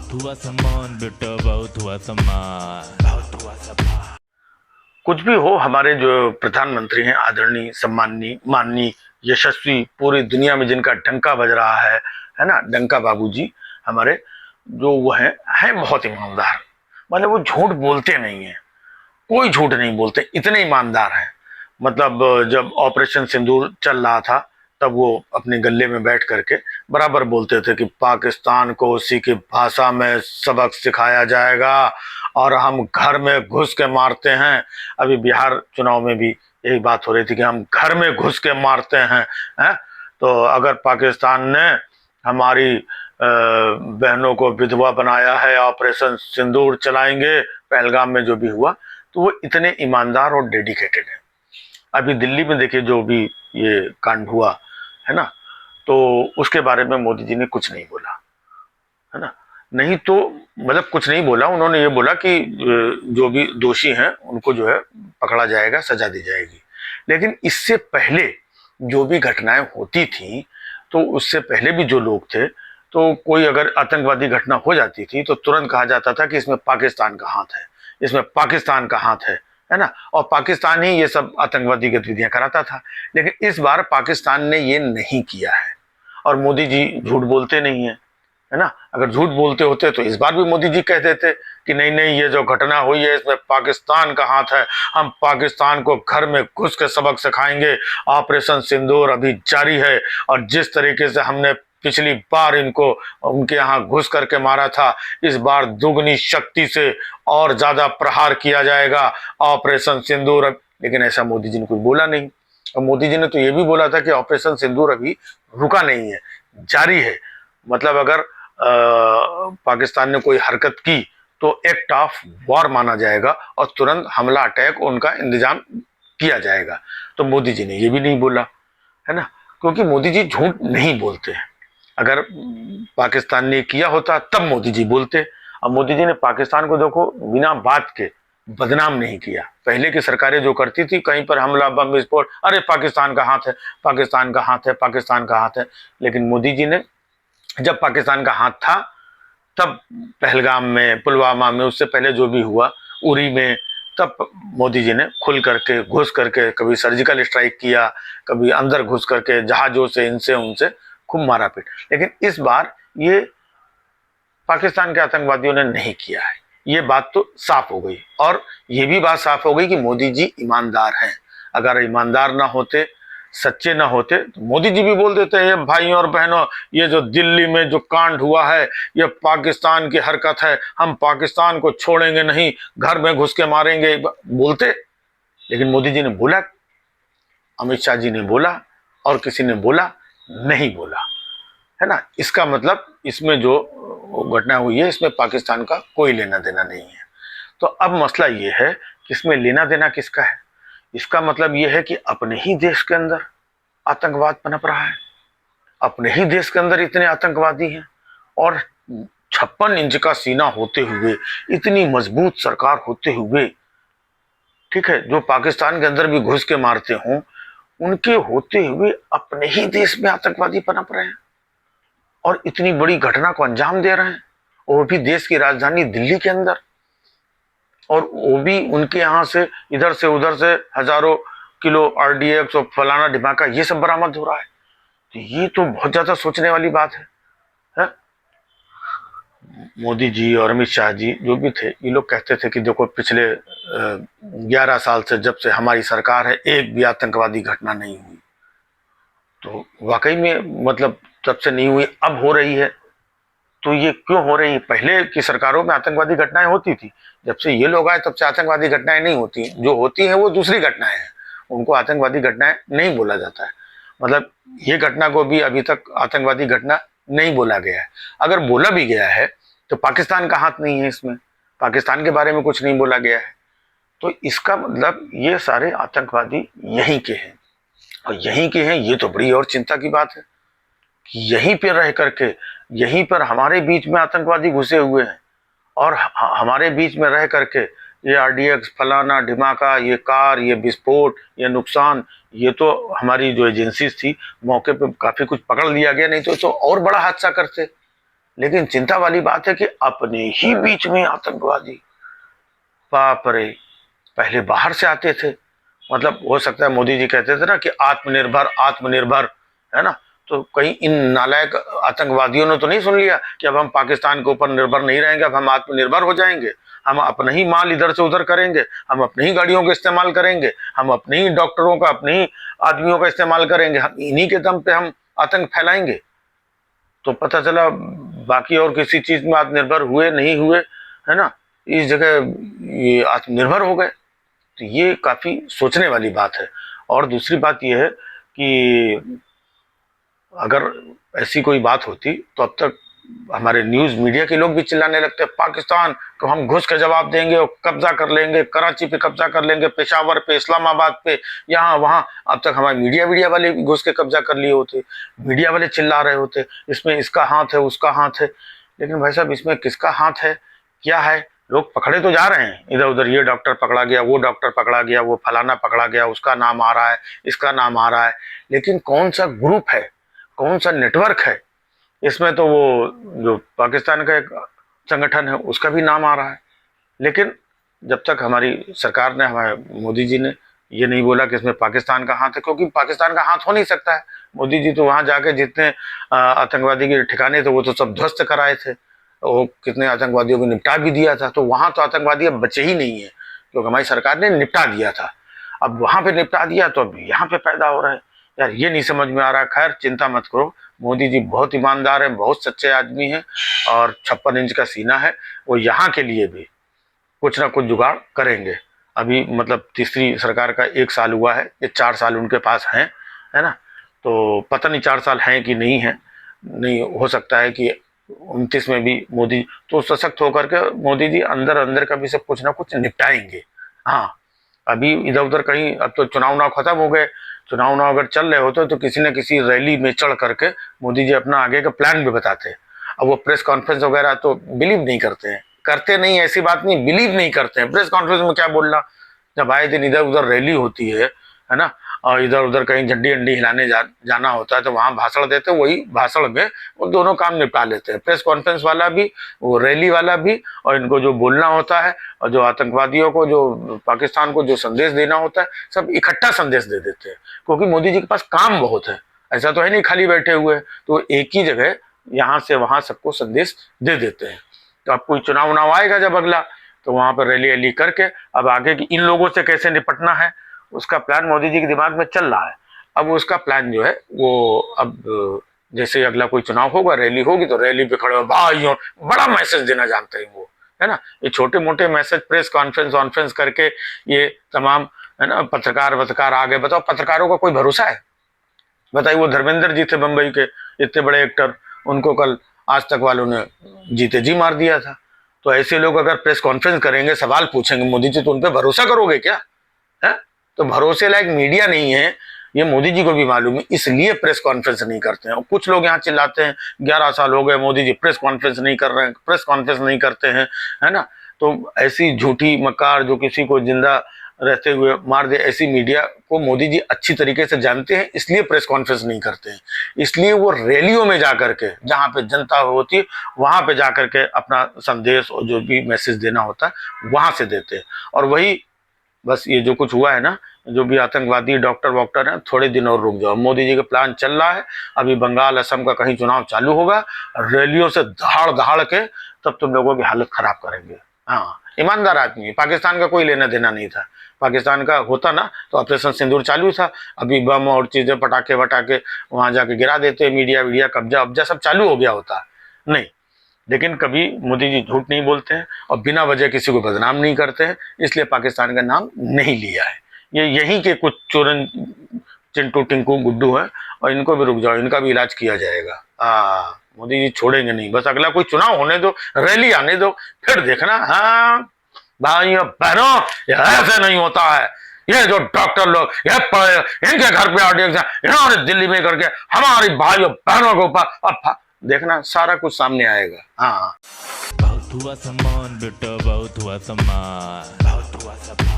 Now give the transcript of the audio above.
बहुत हुआ सम्मान बेटा, बहुत हुआ सम्मान, बहुत हुआ सम्मान। कुछ भी हो, हमारे जो प्रधानमंत्री हैं, आदरणीय, सम्माननीय, माननीय, यशस्वी, पूरी दुनिया में जिनका डंका बज रहा है ना, डंका बाबूजी हमारे, जो वो हैं बहुत ईमानदार। मतलब वो झूठ बोलते नहीं है, कोई झूठ नहीं बोलते, इतने ईमानदार हैं। मतलब जब ऑपरेशन सिंदूर चल रहा था तब वो अपने गले में बैठ करके बराबर बोलते थे कि पाकिस्तान को उसी की भाषा में सबक सिखाया जाएगा और हम घर में घुस के मारते हैं। अभी बिहार चुनाव में भी यही बात हो रही थी कि हम घर में घुस के मारते हैं। तो अगर पाकिस्तान ने हमारी बहनों को विधवा बनाया है, ऑपरेशन सिंदूर चलाएंगे, पहलगाम में जो भी हुआ। तो वो इतने ईमानदार और डेडिकेटेड है। अभी दिल्ली में देखिए जो भी ये कांड हुआ है ना, तो उसके बारे में मोदी जी ने कुछ नहीं बोला, है ना। नहीं तो मतलब कुछ नहीं बोला, उन्होंने ये बोला कि जो भी दोषी हैं उनको जो है पकड़ा जाएगा, सजा दी जाएगी। लेकिन इससे पहले जो भी घटनाएं होती थी, तो उससे पहले भी जो लोग थे, तो कोई अगर आतंकवादी घटना हो जाती थी तो तुरंत कहा जाता था कि इसमें पाकिस्तान का हाथ है, इसमें पाकिस्तान का हाथ है ना। और पाकिस्तान ही ये सब आतंकवादी गतिविधियां कराता था। लेकिन इस बार पाकिस्तान ने ये नहीं किया है और मोदी जी झूठ बोलते नहीं है ना। अगर झूठ बोलते होते तो इस बार भी मोदी जी कह देते कि नहीं नहीं, ये जो घटना हुई है इसमें पाकिस्तान का हाथ है, हम पाकिस्तान को घर में घुस के सबक सिखाएंगे, ऑपरेशन सिंदूर अभी जारी है और जिस तरीके से हमने पिछली बार इनको उनके यहाँ घुस करके मारा था, इस बार दुगनी शक्ति से और ज्यादा प्रहार किया जाएगा, ऑपरेशन सिंदूर। लेकिन ऐसा मोदी जी ने कुछ बोला नहीं। और मोदी जी ने तो ये भी बोला था कि ऑपरेशन सिंदूर अभी रुका नहीं है, जारी है। मतलब अगर पाकिस्तान ने कोई हरकत की तो एक्ट ऑफ वॉर माना जाएगा और तुरंत हमला, अटैक उनका इंतजाम किया जाएगा। तो मोदी जी ने ये भी नहीं बोला, है ना, क्योंकि मोदी जी झूठ नहीं बोलते हैं। अगर पाकिस्तान ने किया होता तब मोदी जी बोलते। अब मोदी जी ने पाकिस्तान को देखो बिना बात के बदनाम नहीं किया। पहले की सरकारें जो करती थी, कहीं पर हमला, बम विस्फोट, अरे पाकिस्तान का हाथ है, पाकिस्तान का हाथ है, पाकिस्तान का हाथ है। लेकिन मोदी जी ने, जब पाकिस्तान का हाथ था तब पहलगाम में, पुलवामा में, उससे पहले जो भी हुआ उरी में, तब मोदी जी ने खुल करके, घुस करके, कभी सर्जिकल स्ट्राइक किया, कभी अंदर घुस करके जहाजों से, इनसे उनसे खूब मारा पीट। लेकिन इस बार ये पाकिस्तान के आतंकवादियों ने नहीं किया है। ये बात तो साफ हो गई। और ये भी बात साफ हो गई कि मोदी जी ईमानदार हैं। अगर ईमानदार ना होते, सच्चे ना होते, तो मोदी जी भी बोल देते हैं भाइयों और बहनों, ये जो दिल्ली में जो कांड हुआ है ये पाकिस्तान की हरकत है, हम पाकिस्तान को छोड़ेंगे नहीं, घर में घुस के मारेंगे, बोलते। लेकिन मोदी जी ने बोला, अमित शाह जी ने बोला, और किसी ने बोला नहीं बोला, है ना। इसका मतलब इसमें जो घटना हुई है इसमें पाकिस्तान का कोई लेना देना नहीं है। तो अब मसला ये है कि इसमें लेना देना किसका है। इसका मतलब ये है कि अपने ही देश के अंदर आतंकवाद पनप रहा है, अपने ही देश के अंदर इतने आतंकवादी हैं, और 56 इंच का सीना होते हुए, इतनी मजबूत सरकार होते हुए, ठीक है, जो पाकिस्तान के अंदर भी घुस के मारते हों, उनके होते हुए अपने ही देश में आतंकवादी पनप रहे हैं और इतनी बड़ी घटना को अंजाम दे रहे हैं, वो भी देश की राजधानी दिल्ली के अंदर। और वो भी उनके यहाँ से, इधर से उधर से हजारों किलो आरडीएक्स और फलाना ढिमाका ये सब बरामद हो रहा है। तो ये तो बहुत ज्यादा सोचने वाली बात है? मोदी जी और अमित शाह जी जो भी थे, ये लोग कहते थे कि देखो पिछले 11 साल से, जब से हमारी सरकार है, एक भी आतंकवादी घटना नहीं हुई। तो वाकई में मतलब तब से नहीं हुई, अब हो रही है। तो ये क्यों हो रही है? पहले की सरकारों में आतंकवादी घटनाएं होती थी, जब से ये लोग आए तब से आतंकवादी घटनाएं नहीं होती। जो होती हैं वो दूसरी घटनाएं हैं, उनको आतंकवादी घटनाएं नहीं बोला जाता है। मतलब ये घटना को भी अभी तक आतंकवादी घटना नहीं बोला गया है। अगर बोला भी गया है तो पाकिस्तान का हाथ नहीं है इसमें, पाकिस्तान के बारे में कुछ नहीं बोला गया है। तो इसका मतलब ये सारे आतंकवादी यहीं के हैं, और यहीं के हैं, ये तो बड़ी और चिंता की बात है कि यहीं पर रह करके, यहीं पर हमारे बीच में आतंकवादी घुसे हुए हैं, और हमारे बीच में रह करके ये आरडीएक्स, फलाना ढिमाका, ये कार, ये विस्फोट, ये नुकसान, ये तो हमारी जो एजेंसीज थी मौके पे काफी कुछ पकड़ लिया गया, नहीं तो और बड़ा हादसा करते। लेकिन चिंता वाली बात है कि अपने ही बीच में आतंकवादी, बाप रे, पहले बाहर से आते थे। मतलब हो सकता है मोदी जी कहते थे ना कि आत्मनिर्भर आत्मनिर्भर, है ना, तो कहीं इन नालायक आतंकवादियों ने तो नहीं सुन लिया कि अब हम पाकिस्तान के ऊपर निर्भर नहीं रहेंगे, अब हम आत्मनिर्भर हो जाएंगे, हम अपना ही माल इधर से उधर करेंगे, हम अपनी ही गाड़ियों का इस्तेमाल करेंगे, हम अपने ही डॉक्टरों का, अपने ही आदमियों का इस्तेमाल करेंगे, हम इन्हीं के दम पे हम आतंक फैलाएंगे। तो पता चला बाकी और किसी चीज में आत्मनिर्भर हुए नहीं हुए, है ना, इस जगह ये आत्मनिर्भर हो गए। तो ये काफी सोचने वाली बात है। और दूसरी बात यह है कि अगर ऐसी कोई बात होती तो अब तक हमारे न्यूज मीडिया के लोग भी चिल्लाने लगते, पाकिस्तान को हम घुस के जवाब देंगे और कब्जा कर लेंगे, कराची पे कब्जा कर लेंगे, पेशावर पे, इस्लामाबाद पे, यहाँ वहाँ। अब तक हमारे मीडिया वाले भी घुस के कब्जा कर लिए होते, मीडिया वाले चिल्ला रहे होते इसमें इसका हाथ है, उसका हाथ है। लेकिन भाई साहब, इसमें किसका हाथ है, क्या है? लोग पकड़े तो जा रहे हैं इधर उधर, ये डॉक्टर पकड़ा गया, वो डॉक्टर पकड़ा गया, वो फलाना पकड़ा गया, उसका नाम आ रहा है, इसका नाम आ रहा है, लेकिन कौन सा ग्रुप है, कौन सा नेटवर्क है इसमें? तो वो जो पाकिस्तान का एक संगठन है उसका भी नाम आ रहा है। लेकिन जब तक हमारी सरकार ने, हमारे मोदी जी ने ये नहीं बोला कि इसमें पाकिस्तान का हाथ है, क्योंकि पाकिस्तान का हाथ हो नहीं सकता है। मोदी जी तो वहां जाके जितने आतंकवादी के ठिकाने थे वो तो सब ध्वस्त कराए थे, वो कितने आतंकवादियों को निपटा भी दिया था। तो वहां तो आतंकवादी अब बचे ही नहीं है, क्योंकि हमारी सरकार ने निपटा दिया था। अब वहां पे निपटा दिया तो अब यहाँ पे पैदा हो रहा है। यार ये नहीं समझ में आ रहा। खैर चिंता मत करो, मोदी जी बहुत ईमानदार है, बहुत सच्चे आदमी हैं और 56 इंच का सीना है। वो यहाँ के लिए भी कुछ ना कुछ जुगाड़ करेंगे। अभी मतलब तीसरी सरकार का 1 साल हुआ है, ये 4 साल उनके पास हैं, है ना। तो पता नहीं 4 साल हैं कि नहीं है, नहीं हो सकता है कि 29 में भी मोदी तो सशक्त होकर के मोदी जी अंदर अंदर का भी सब कुछ ना कुछ निपटाएंगे। हाँ, अभी इधर उधर कहीं, अब तो चुनाव खत्म हो गए, चुनाव अगर चल रहे होते तो किसी न किसी रैली में चढ़ करके मोदी जी अपना आगे का प्लान भी बताते। अब वो प्रेस कॉन्फ्रेंस वगैरह तो बिलीव नहीं करते हैं, करते नहीं, ऐसी बात नहीं, बिलीव नहीं करते हैं। प्रेस कॉन्फ्रेंस में क्या बोलना, जब आए दिन इधर उधर रैली होती है ना, और इधर उधर कहीं झंडी अंडी हिलाने जाना होता है तो वहां भाषण देते, वही भाषण में वो दोनों काम निपटा लेते हैं। प्रेस कॉन्फ्रेंस वाला भी, वो रैली वाला भी, और इनको जो बोलना होता है और जो आतंकवादियों को, जो पाकिस्तान को जो संदेश देना होता है, सब इकट्ठा संदेश दे देते हैं। क्योंकि मोदी जी के पास काम बहुत है, ऐसा तो है नहीं खाली बैठे हुए, तो एक ही जगह यहाँ से वहां सबको संदेश दे देते हैं। तो अब कोई चुनाव आएगा जब अगला, तो वहां पर रैली करके अब आगे की इन लोगों से कैसे निपटना है उसका प्लान मोदी जी के दिमाग में चल रहा है। अब उसका प्लान जो है वो अब जैसे अगला कोई चुनाव होगा, रैली होगी, तो रैली पे खड़े हो भाइयों, बड़ा मैसेज देना जानते हैं वो, है ना। ये छोटे मोटे मैसेज प्रेस कॉन्फ्रेंस करके ये तमाम, है ना, पत्रकार आ गए। बताओ पत्रकारों का कोई भरोसा है? बताइए, वो धर्मेंद्र जी थे बंबई के, इतने बड़े एक्टर, उनको कल आज तक वालों ने जीते जी मार दिया था। तो ऐसे लोग अगर प्रेस कॉन्फ्रेंस करेंगे, सवाल पूछेंगे मोदी जी, तो उन पर भरोसा करोगे क्या? है तो भरोसे लायक मीडिया नहीं है, ये मोदी जी को भी मालूम है, इसलिए प्रेस कॉन्फ्रेंस नहीं करते हैं। और कुछ लोग यहाँ चिल्लाते हैं 11 साल हो गए मोदी जी प्रेस कॉन्फ्रेंस नहीं कर रहे हैं, प्रेस कॉन्फ्रेंस नहीं करते हैं, है ना। तो ऐसी झूठी मक्कार जो किसी को जिंदा रहते हुए मार दे, ऐसी मीडिया को मोदी जी अच्छी तरीके से जानते हैं, इसलिए प्रेस कॉन्फ्रेंस नहीं करते हैं। इसलिए वो रैलियों में जाकर के, जहाँ पे जनता होती है वहां पे जाकर के अपना संदेश और जो भी मैसेज देना होता है वहां से देते हैं। और वही बस ये जो कुछ हुआ है ना, जो भी आतंकवादी डॉक्टर वॉक्टर हैं, थोड़े दिन और रुक जाओ, मोदी जी का प्लान चल रहा है। अभी बंगाल असम का कहीं चुनाव चालू होगा, रैलियों से दहाड़ के तब तुम लोगों की हालत खराब करेंगे। हाँ, ईमानदार आदमी, पाकिस्तान का कोई लेना देना नहीं था। पाकिस्तान का होता ना तो ऑपरेशन सिंदूर चालू था, अभी बम और चीजें पटाखे वहां जाके गिरा देते, मीडिया कब्जा सब चालू हो गया होता। नहीं, लेकिन कभी मोदी जी झूठ नहीं बोलते हैं और बिना वजह किसी को बदनाम नहीं करते हैं, इसलिए पाकिस्तान का नाम नहीं लिया है। ये यहीं के कुछ चोरन चिंटू टिंकू गुड्डू हैं, और इनको भी रुक जाओ, इनका भी इलाज किया जाएगा। मोदी जी छोड़ेंगे नहीं, बस अगला कोई चुनाव होने दो, रैली आने दो, फिर देखना। हाँ भाइयों बहनों, ऐसे नहीं होता है। ये जो डॉक्टर लोग, ये इनके घर पे ऑडियंस, इन्होंने दिल्ली में करके हमारी भाइयों बहनों के ऊपर, देखना सारा कुछ सामने आएगा। हाँ, बहुत हुआ सम्मान बेटा, बहुत हुआ सम्मान, बहुत हुआ सम्मान।